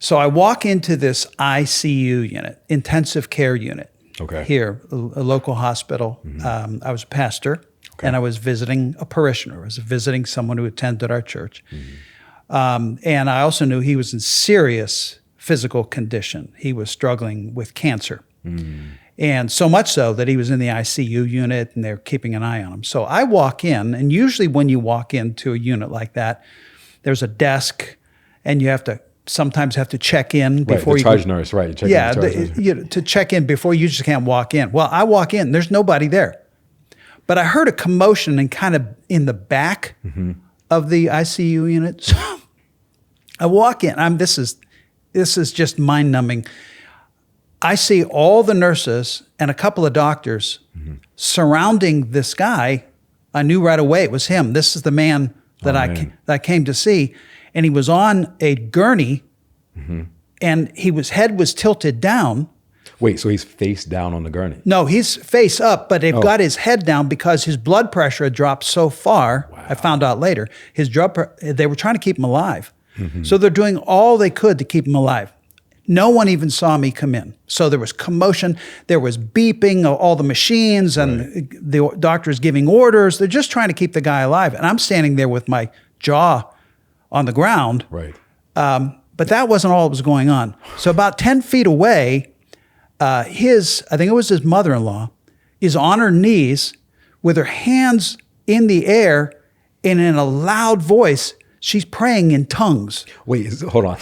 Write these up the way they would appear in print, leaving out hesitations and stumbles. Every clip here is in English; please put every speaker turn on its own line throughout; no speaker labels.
So I walk into this ICU unit, intensive care unit, here, a local hospital. I was a pastor, and I was visiting a parishioner. I was visiting someone who attended our church. And I also knew he was in serious physical condition. He was struggling with cancer. And so much so that he was in the ICU unit and they're keeping an eye on him. So I walk in, and usually when you walk into a unit like that, there's a desk and you sometimes have to check in before
the charge nurse, right? You check
to check in before you just can't walk in. Well, I walk in, there's nobody there. But I heard a commotion and kind of in the back of the ICU unit. So I walk in, this is just mind-numbing. I see all the nurses and a couple of doctors surrounding this guy. I knew right away it was him. This is the man that I came to see. And he was on a gurney, and his head was tilted down.
Wait, so he's face down on the gurney?
No, he's face up, but they've got his head down because his blood pressure had dropped so far. Wow. I found out later. They were trying to keep him alive. So they're doing all they could to keep him alive. No one even saw me come in. So there was commotion, there was beeping of all the machines, and the doctors giving orders. They're just trying to keep the guy alive. And I'm standing there with my jaw on the ground.
Right.
But that wasn't all that was going on. So about 10 feet away, I think it was his mother-in-law, is on her knees with her hands in the air, and in a loud voice, she's praying in tongues.
Wait, hold on.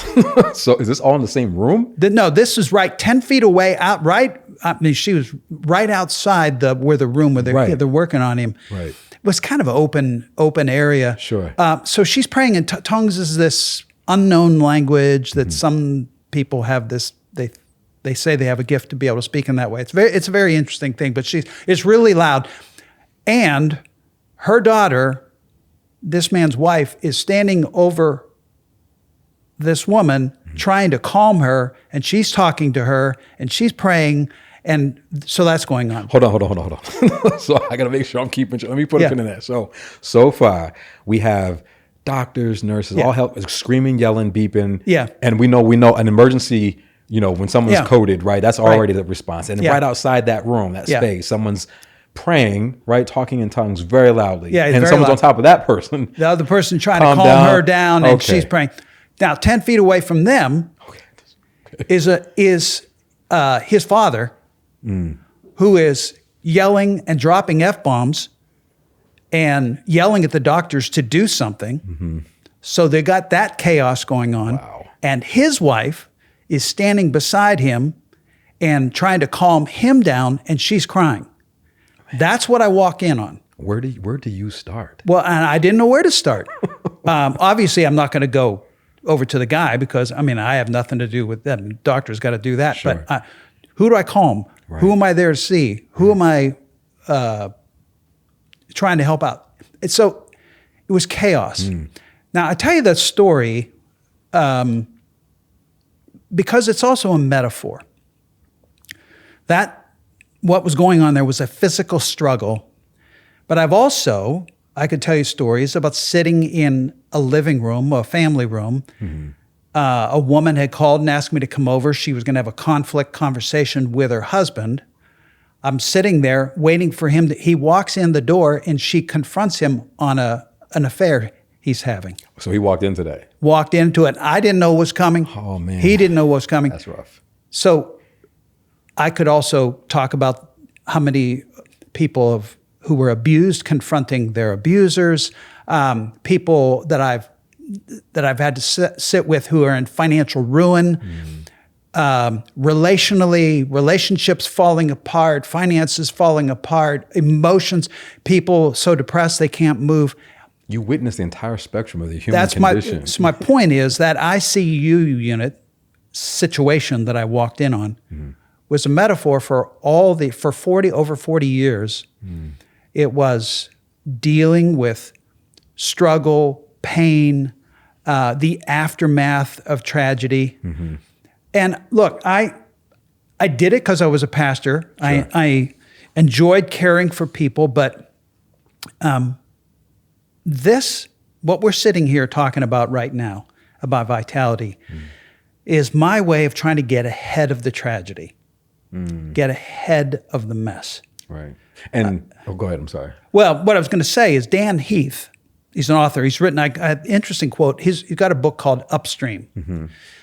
So is this all in the same room?
No, this is right 10 feet away, she was right outside where the room where they're working on him.
Right.
It was kind of an open area.
Sure.
So she's praying in tongues is this unknown language that some people have this, they say they have a gift to be able to speak in that way. It's a very interesting thing, but it's really loud. And her daughter, this man's wife, is standing over this woman trying to calm her, and she's talking to her, and she's praying, and so that's going on.
Hold on. So I got to make sure I'm keeping. Let me put a pin in that. So far we have doctors, nurses, all help, screaming, yelling, beeping.
Yeah.
And we know an emergency. When someone's coded, right? That's already the response. And right outside that room, that space, someone's praying, right? Talking in tongues very loudly.
Yeah,
and someone's on top of that person.
The other person trying to calm her down, and she's praying. Now, 10 feet away from them is his father, who is yelling and dropping F-bombs and yelling at the doctors to do something. So they got that chaos going on.
Wow.
And his wife is standing beside him and trying to calm him down, and she's crying. That's what I walk in on.
Where do you start?
Well, and I didn't know where to start. Obviously, I'm not going to go over to the guy because, I have nothing to do with that. The doctor's got to do that.
Sure.
But who do I calm? Right. Who am I there to see? Who am I trying to help out? So it was chaos. Now, I tell you that story because it's also a metaphor. That what was going on there was a physical struggle. But I could tell you stories about sitting in a living room, a family room. A woman had called and asked me to come over. She was going to have a conflict conversation with her husband. I'm sitting there waiting for him. He walks in the door and she confronts him on an affair he's having.
So he walked in today?
Walked into it. I didn't know what was coming.
Oh, man.
He didn't know what was coming.
That's rough.
So I could also talk about how many people who were abused confronting their abusers, people that I've had to sit with who are in financial ruin, relationally, relationships falling apart, finances falling apart, emotions, people so depressed they can't move.
You witness the entire spectrum of the human condition.
So my point is that ICU unit situation that I walked in on was a metaphor for over 40 years. It was dealing with struggle, pain, the aftermath of tragedy. And look, I did it because I was a pastor. Sure. I enjoyed caring for people, but what we're sitting here talking about right now, about vitality, is my way of trying to get ahead of the tragedy, get ahead of the mess.
Right. And go ahead. I'm sorry.
Well, what I was going to say is Dan Heath, he's an author. He's written an interesting quote. He's got a book called Upstream.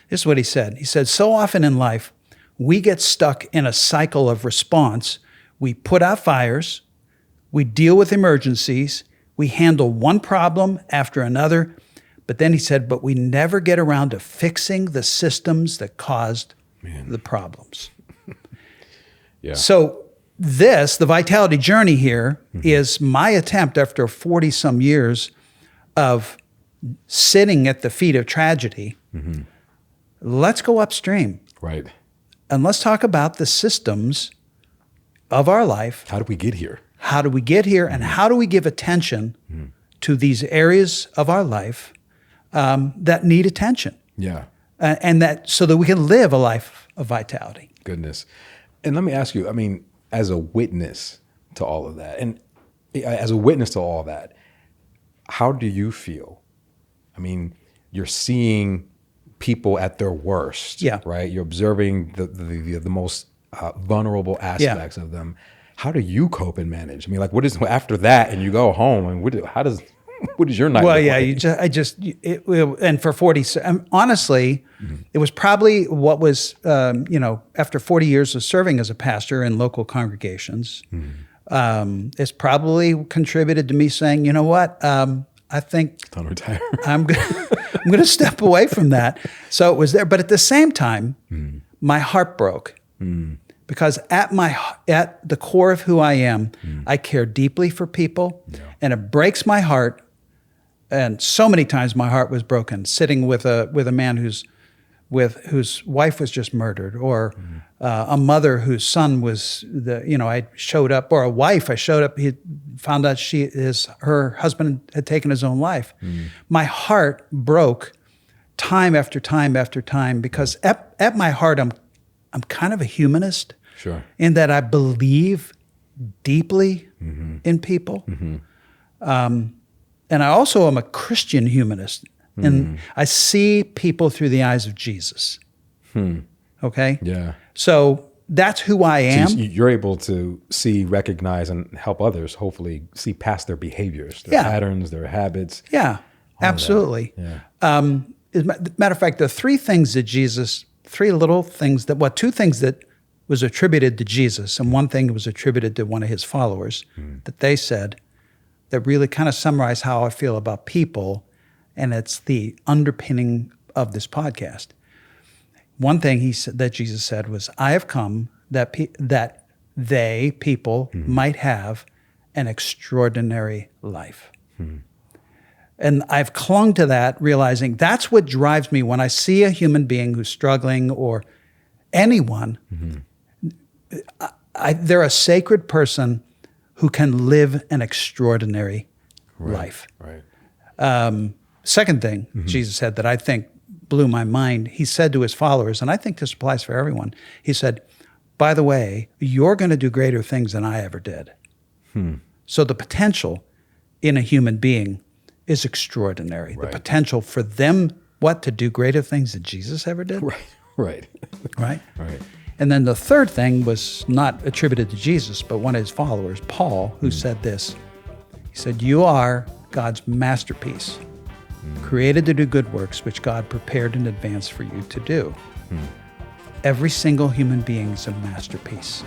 This is what he said. He said, so often in life, we get stuck in a cycle of response. We put out fires. We deal with emergencies. We handle one problem after another. But then he said, but we never get around to fixing the systems that caused the problems.
Yeah.
So the vitality journey here is my attempt after 40 some years of sitting at the feet of tragedy. Let's go upstream.
Right.
And let's talk about the systems of our life.
How did we get here?
How do we get here? And how do we give attention to these areas of our life that need attention?
Yeah.
And that so that we can live a life of vitality.
Goodness. And let me ask you, I mean, as a witness to all of that, and as a witness to all that, how do you feel? I mean, you're seeing people at their worst, right? You're observing the most vulnerable aspects of them. How do you cope and manage? I mean, like, what is after that, and you go home, and what is your night?
Well,
look like?
And for 40, honestly, it was probably what was, after 40 years of serving as a pastor in local congregations, it's probably contributed to me saying, you know what, I think
Don't retire.
I'm going to step away from that. So it was there. But at the same time, my heart broke because at the core of who I am, I care deeply for people, and it breaks my heart. And so many times my heart was broken sitting with a man whose wife was just murdered, or a mother whose son was I showed up, or a wife I showed up. He found out her husband had taken his own life. My heart broke time after time after time because at my heart I'm kind of a humanist.
Sure.
In that I believe deeply in people. And I also am a Christian humanist. And I see people through the eyes of Jesus. Okay?
Yeah.
So that's who I am.
So you're able to see, recognize, and help others hopefully see past their behaviors, their patterns, their habits.
Yeah, absolutely.
Yeah.
As a matter of fact, the two things that was attributed to Jesus, and one thing was attributed to one of his followers, that they said, that really kind of summarize how I feel about people, and it's the underpinning of this podcast. One thing that Jesus said was, I have come that people might have an extraordinary life. And I've clung to that, realizing that's what drives me when I see a human being who's struggling, or anyone. They're a sacred person who can live an extraordinary life.
Right.
Second thing Jesus said that I think blew my mind, he said to his followers, and I think this applies for everyone, he said, by the way, you're going to do greater things than I ever did. So the potential in a human being is extraordinary.
Right.
The potential for them, to do greater things than Jesus ever did?
Right.
Right?
Right.
And then the third thing was not attributed to Jesus, but one of his followers, Paul, who said this. He said, you are God's masterpiece, created to do good works, which God prepared in advance for you to do. Every single human being is a masterpiece.